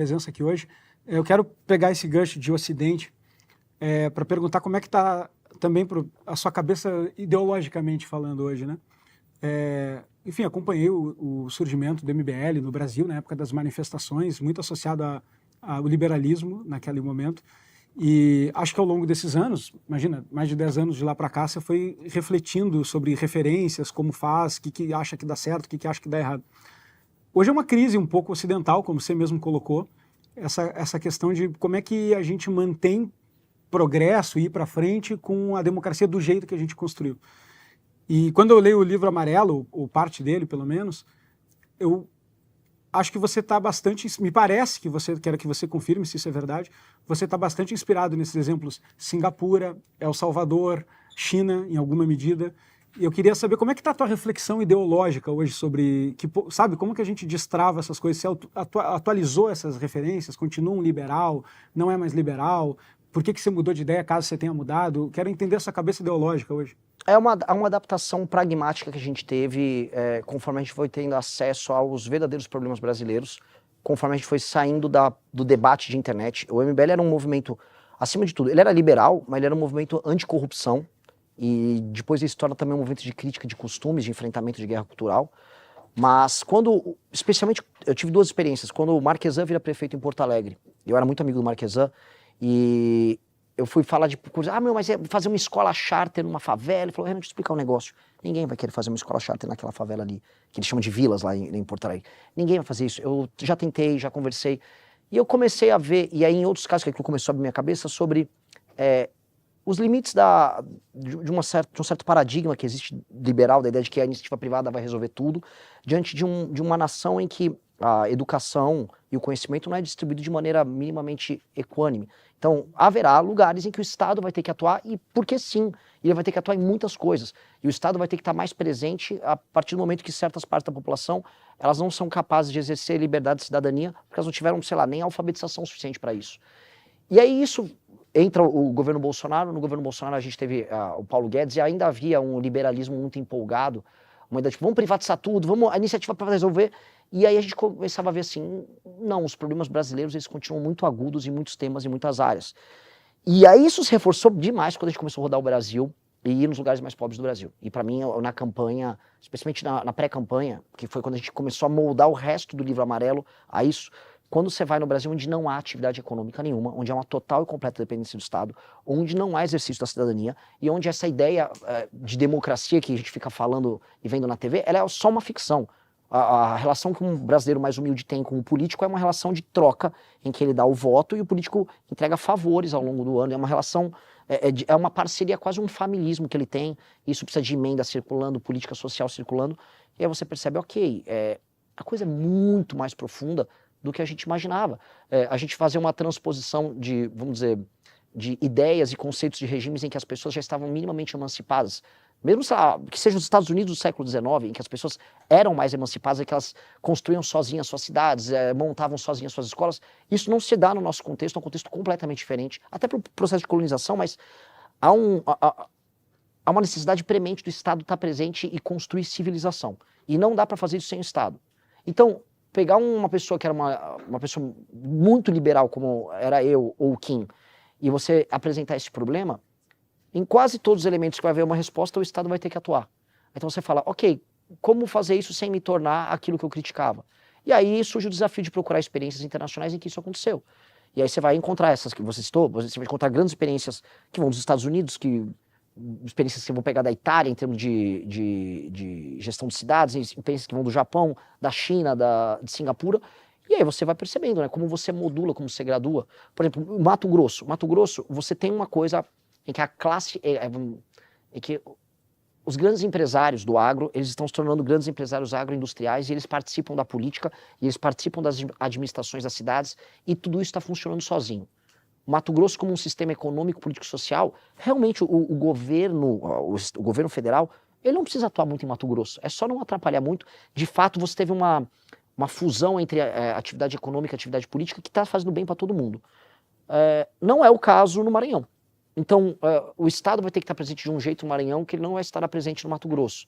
presença aqui hoje. Eu quero pegar esse gancho de Ocidente para perguntar como é que está também a sua cabeça ideologicamente falando hoje, né? Enfim, acompanhei o surgimento do MBL no Brasil, na época das manifestações, muito associado ao liberalismo naquele momento. E acho que ao longo desses anos, imagina, mais de 10 anos de lá para cá, você foi refletindo sobre referências, como faz, o que acha que dá certo, o que acha que dá errado. Hoje é uma crise um pouco ocidental, como você mesmo colocou, essa questão de como é que a gente mantém progresso e ir para frente com a democracia do jeito que a gente construiu. E quando eu leio o livro Amarelo, ou parte dele pelo menos, eu acho que você está bastante, me parece que você, quero que você confirme se isso é verdade, você está bastante inspirado nesses exemplos Singapura, El Salvador, China, em alguma medida. E eu queria saber como é que está a tua reflexão ideológica hoje sobre, sabe, como que a gente destrava essas coisas, você atualizou essas referências, continua um liberal, não é mais liberal, por que você mudou de ideia caso você tenha mudado? Quero entender essa cabeça ideológica hoje. É uma adaptação pragmática que a gente teve conforme a gente foi tendo acesso aos verdadeiros problemas brasileiros, conforme a gente foi saindo do debate de internet. O MBL era um movimento, acima de tudo, ele era liberal, mas ele era um movimento anticorrupção, e depois ele se torna também um movimento de crítica de costumes, de enfrentamento de guerra cultural. Mas quando, especialmente, eu tive duas experiências. Quando o Marquesan vira prefeito em Porto Alegre, eu era muito amigo do Marquesan, e eu fui falar de coisa, mas é fazer uma escola charter numa favela. Ele falou, Renan, deixa eu explicar um negócio. Ninguém vai querer fazer uma escola charter naquela favela ali, que eles chamam de vilas lá em Porto Alegre. Ninguém vai fazer isso. Eu já tentei, já conversei. E eu comecei a ver, e aí em outros casos que começou a abrir minha cabeça, sobre os limites de um certo paradigma que existe liberal, da ideia de que a iniciativa privada vai resolver tudo, diante de uma nação em que a educação e o conhecimento não é distribuído de maneira minimamente equânime. Então, haverá lugares em que o Estado vai ter que atuar, e porque sim, ele vai ter que atuar em muitas coisas. E o Estado vai ter que estar mais presente a partir do momento que certas partes da população, elas não são capazes de exercer liberdade de cidadania, porque elas não tiveram, sei lá, nem alfabetização suficiente para isso. E aí isso entra o governo Bolsonaro. No governo Bolsonaro a gente teve o Paulo Guedes, e ainda havia um liberalismo muito empolgado, uma ideia tipo, vamos privatizar tudo, a iniciativa para resolver. E aí a gente começava a ver assim, não, os problemas brasileiros eles continuam muito agudos em muitos temas, em muitas áreas. E aí isso se reforçou demais quando a gente começou a rodar o Brasil e ir nos lugares mais pobres do Brasil. E para mim, na campanha, especialmente na pré-campanha, que foi quando a gente começou a moldar o resto do livro Amarelo a isso, quando você vai no Brasil onde não há atividade econômica nenhuma, onde há uma total e completa dependência do Estado, onde não há exercício da cidadania, e onde essa ideia de democracia que a gente fica falando e vendo na TV, ela é só uma ficção. A relação que um brasileiro mais humilde tem com o político é uma relação de troca, em que ele dá o voto e o político entrega favores ao longo do ano. É uma relação, é uma parceria, quase um familismo que ele tem. Isso precisa de emenda circulando, política social circulando. E aí você percebe, ok, a coisa é muito mais profunda do que a gente imaginava. A gente fazer uma transposição de, vamos dizer, de ideias e conceitos de regimes em que as pessoas já estavam minimamente emancipadas, mesmo que seja os Estados Unidos do século XIX, em que as pessoas eram mais emancipadas, que elas construíam sozinhas suas cidades, montavam sozinhas suas escolas, isso não se dá no nosso contexto, é um contexto completamente diferente, até para o processo de colonização, mas há uma necessidade premente do Estado estar presente e construir civilização. E não dá para fazer isso sem o Estado. Então, pegar uma pessoa que era uma pessoa muito liberal, como era eu ou o Kim, e você apresentar esse problema, em quase todos os elementos que vai haver uma resposta, o Estado vai ter que atuar. Então você fala, ok, como fazer isso sem me tornar aquilo que eu criticava? E aí surge o desafio de procurar experiências internacionais em que isso aconteceu. E aí você vai encontrar essas que você citou, você vai encontrar grandes experiências que vão dos Estados Unidos, experiências que vão pegar da Itália em termos de gestão de cidades, experiências que vão do Japão, da China, de Singapura. E aí você vai percebendo, né, como você modula, como você gradua. Por exemplo, Mato Grosso, você tem uma coisa em que a classe, em que os grandes empresários do agro, eles estão se tornando grandes empresários agroindustriais, e eles participam da política, e eles participam das administrações das cidades, e tudo isso está funcionando sozinho. Mato Grosso, como um sistema econômico, político e social, realmente o governo federal, ele não precisa atuar muito em Mato Grosso, é só não atrapalhar muito. De fato, você teve uma fusão entre atividade econômica e atividade política que está fazendo bem para todo mundo. Não é o caso no Maranhão. Então, o Estado vai ter que estar presente de um jeito no Maranhão que ele não vai estar presente no Mato Grosso.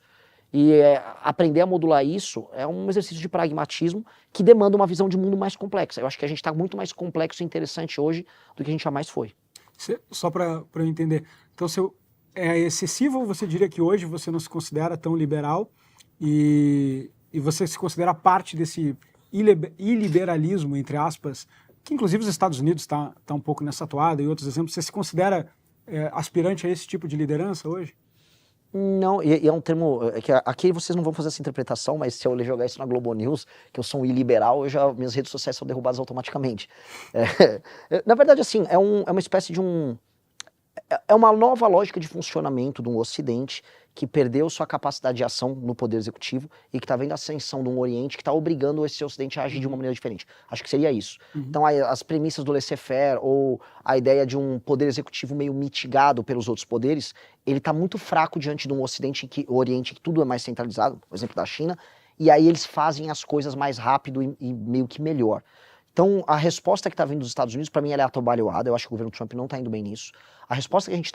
E aprender a modular isso é um exercício de pragmatismo que demanda uma visão de mundo mais complexa. Eu acho que a gente está muito mais complexo e interessante hoje do que a gente jamais foi. Só para eu entender, então é excessivo ou você diria que hoje você não se considera tão liberal e você se considera parte desse iliberalismo, entre aspas, que inclusive os Estados Unidos está um pouco nessa toada e outros exemplos, você se considera aspirante a esse tipo de liderança hoje? Não, e é um termo, que aqui vocês não vão fazer essa interpretação, mas se eu jogar isso na Globo News, que eu sou um iliberal, minhas redes sociais são derrubadas automaticamente. Na verdade, assim, é uma espécie de é uma nova lógica de funcionamento do Ocidente que perdeu sua capacidade de ação no poder executivo e que está vendo a ascensão de um Oriente que está obrigando esse Ocidente a agir de uma maneira diferente. Acho que seria isso. Então, as premissas do laissez-faire ou a ideia de um poder executivo meio mitigado pelos outros poderes, ele está muito fraco diante de um Ocidente, o Oriente, que tudo é mais centralizado, por exemplo, da China, e aí eles fazem as coisas mais rápido e meio que melhor. Então, a resposta que está vindo dos Estados Unidos, para mim, ela é atabalhoada. Eu acho que o governo Trump não está indo bem nisso. A resposta que a gente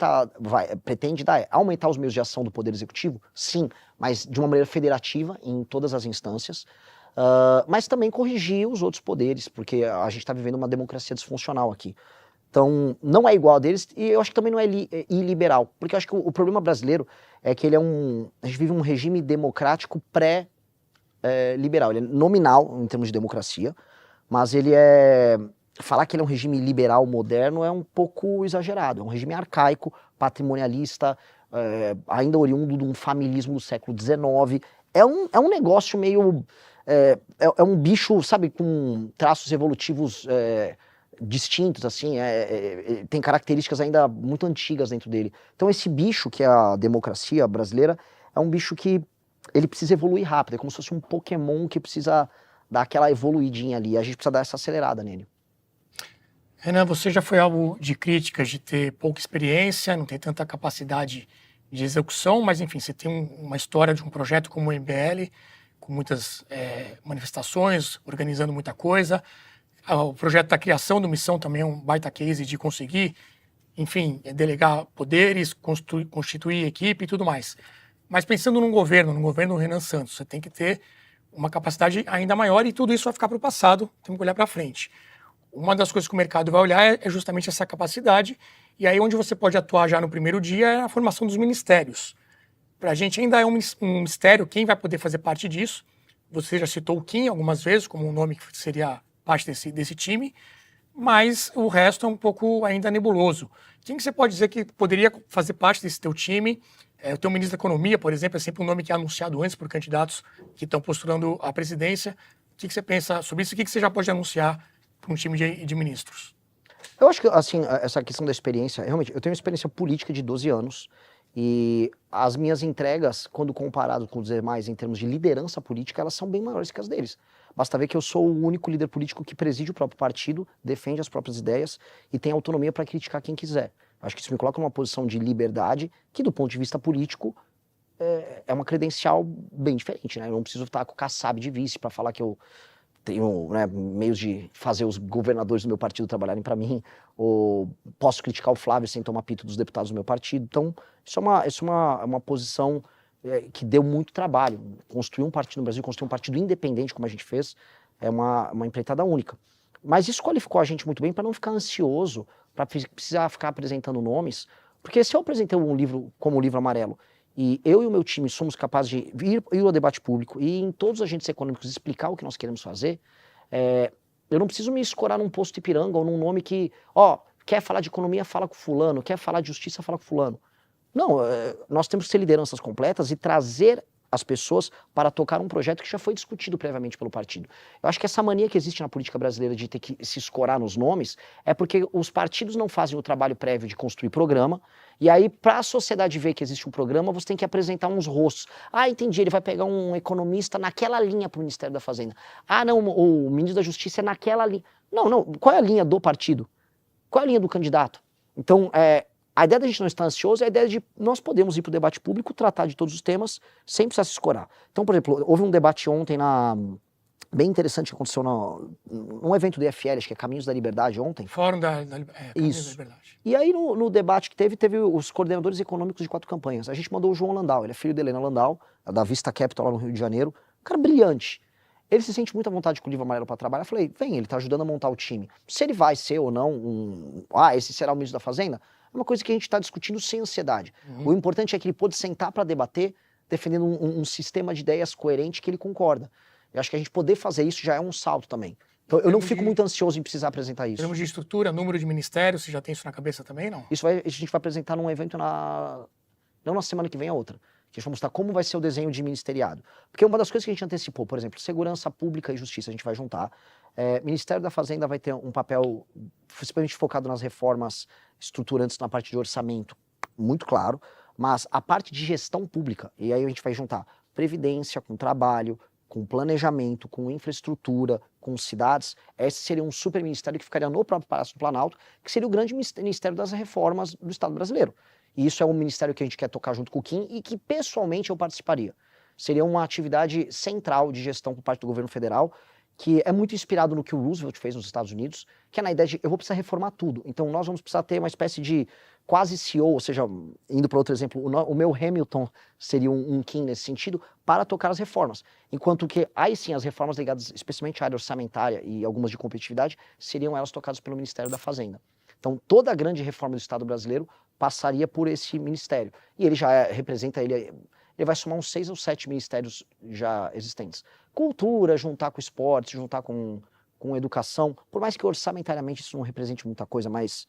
pretende dar é aumentar os meios de ação do Poder Executivo? Sim, mas de uma maneira federativa em todas as instâncias. Mas também corrigir os outros poderes, porque a gente está vivendo uma democracia disfuncional aqui. Então, não é igual a deles e eu acho que também não é iliberal. Porque eu acho que o problema brasileiro é que a gente vive um regime democrático pré-liberal. Ele é nominal em termos de democracia, mas falar que ele é um regime liberal moderno é um pouco exagerado. É um regime arcaico, patrimonialista, ainda oriundo de um familismo do século XIX. É um negócio meio... É um bicho, sabe, com traços evolutivos distintos, assim, tem características ainda muito antigas dentro dele. Então esse bicho, que é a democracia brasileira, é um bicho que ele precisa evoluir rápido. É como se fosse um Pokémon que precisa dar aquela evoluidinha ali. A gente precisa dar essa acelerada nele. Renan, você já foi alvo de críticas de ter pouca experiência, não ter tanta capacidade de execução, mas enfim, você tem uma história de um projeto como o MBL, com muitas manifestações, organizando muita coisa. O projeto da criação do Missão também é um baita case de conseguir, enfim, delegar poderes, constituir equipe e tudo mais. Mas pensando no governo Renan Santos, você tem que ter uma capacidade ainda maior e tudo isso vai ficar para o passado, temos que olhar para frente. Uma das coisas que o mercado vai olhar é justamente essa capacidade, e aí onde você pode atuar já no primeiro dia é a formação dos ministérios. Para a gente ainda é um mistério quem vai poder fazer parte disso. Você já citou o Kim algumas vezes como um nome que seria parte desse time, mas o resto é um pouco ainda nebuloso. Quem que você pode dizer que poderia fazer parte desse teu time? O teu ministro da Economia, por exemplo, é sempre um nome que é anunciado antes por candidatos que estão postulando a presidência. O que você pensa sobre isso? O que você já pode anunciar para um time de ministros? Eu acho que, assim, essa questão da experiência, realmente, eu tenho uma experiência política de 12 anos e as minhas entregas, quando comparado com os demais em termos de liderança política, elas são bem maiores que as deles. Basta ver que eu sou o único líder político que preside o próprio partido, defende as próprias ideias e tem autonomia para criticar quem quiser. Acho que isso me coloca numa posição de liberdade que, do ponto de vista político, é uma credencial bem diferente, né? Eu não preciso estar com o Kassab de vice para falar que eu tenho, né, meios de fazer os governadores do meu partido trabalharem para mim, ou posso criticar o Flávio sem tomar pito dos deputados do meu partido. Então, isso é uma posição que deu muito trabalho. Construir um partido no Brasil, construir um partido independente, como a gente fez, é uma empreitada única. Mas isso qualificou a gente muito bem para não ficar ansioso, para precisar ficar apresentando nomes, porque se eu apresentei um livro como o Livro Amarelo, e eu e o meu time somos capazes de ir ao debate público e em todos os agentes econômicos explicar o que nós queremos fazer, eu não preciso me escorar num posto Ipiranga ou num nome que, quer falar de economia, fala com fulano, quer falar de justiça, fala com fulano. Não, nós temos que ser lideranças completas e trazer as pessoas para tocar um projeto que já foi discutido previamente pelo partido. Eu acho que essa mania que existe na política brasileira de ter que se escorar nos nomes é porque os partidos não fazem o trabalho prévio de construir programa, e aí para a sociedade ver que existe um programa, você tem que apresentar uns rostos. Ah, entendi, ele vai pegar um economista naquela linha para o Ministério da Fazenda. Ah, não, o ministro da Justiça é naquela linha. Não, qual é a linha do partido? Qual é a linha do candidato? Então, a ideia da gente não estar ansioso é a ideia de nós podemos ir para o debate público, tratar de todos os temas, sem precisar se escorar. Então, por exemplo, houve um debate ontem bem interessante que aconteceu num evento do IFL, acho que é Caminhos da Liberdade, ontem. Fórum Caminhos da Isso. Liberdade. E aí, no debate que teve os coordenadores econômicos de 4 campanhas. A gente mandou o João Landau, ele é filho da Helena Landau, da Vista Capital lá no Rio de Janeiro. Um cara brilhante. Ele se sente muito à vontade com o livro amarelo para trabalhar. Eu falei, vem, ele tá ajudando a montar o time. Se ele vai ser ou não esse será o ministro da Fazenda, é uma coisa que a gente está discutindo sem ansiedade. O importante é que ele pôde sentar para debater, defendendo um sistema de ideias coerente que ele concorda. Eu acho que a gente poder fazer isso já é um salto também. Então, eu não fico muito ansioso em precisar apresentar Em isso. termos de estrutura, número de ministérios, você já tem isso na cabeça também, não? Isso a gente vai apresentar num evento não na semana que vem, a outra. Que a gente vai mostrar como vai ser o desenho de ministeriado. Porque uma das coisas que a gente antecipou, por exemplo, segurança pública e justiça, a gente vai juntar. Ministério da Fazenda vai ter um papel principalmente focado nas reformas estruturantes na parte de orçamento, muito claro, mas a parte de gestão pública, e aí a gente vai juntar previdência com trabalho, com planejamento, com infraestrutura, com cidades. Esse seria um super ministério que ficaria no próprio Palácio do Planalto, que seria o grande ministério das reformas do Estado brasileiro. E isso é um ministério que a gente quer tocar junto com o Kim e que pessoalmente eu participaria. Seria uma atividade central de gestão por parte do governo federal, que é muito inspirado no que o Roosevelt fez nos Estados Unidos, que é na ideia de eu vou precisar reformar tudo. Então nós vamos precisar ter uma espécie de quase CEO, ou seja, indo para outro exemplo, o meu Hamilton seria um Kim nesse sentido, para tocar as reformas. Enquanto que aí sim as reformas ligadas especialmente à área orçamentária e algumas de competitividade, seriam elas tocadas pelo Ministério da Fazenda. Então toda a grande reforma do Estado brasileiro passaria por esse ministério. E ele já representa, ele vai somar uns 6 ou 7 ministérios já existentes. Cultura, juntar com esporte, juntar com educação, por mais que orçamentariamente isso não represente muita coisa, mas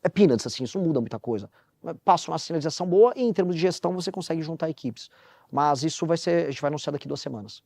é peanuts, assim, isso não muda muita coisa. Passa uma sinalização boa e em termos de gestão você consegue juntar equipes. Mas isso a gente vai anunciar daqui 2 semanas.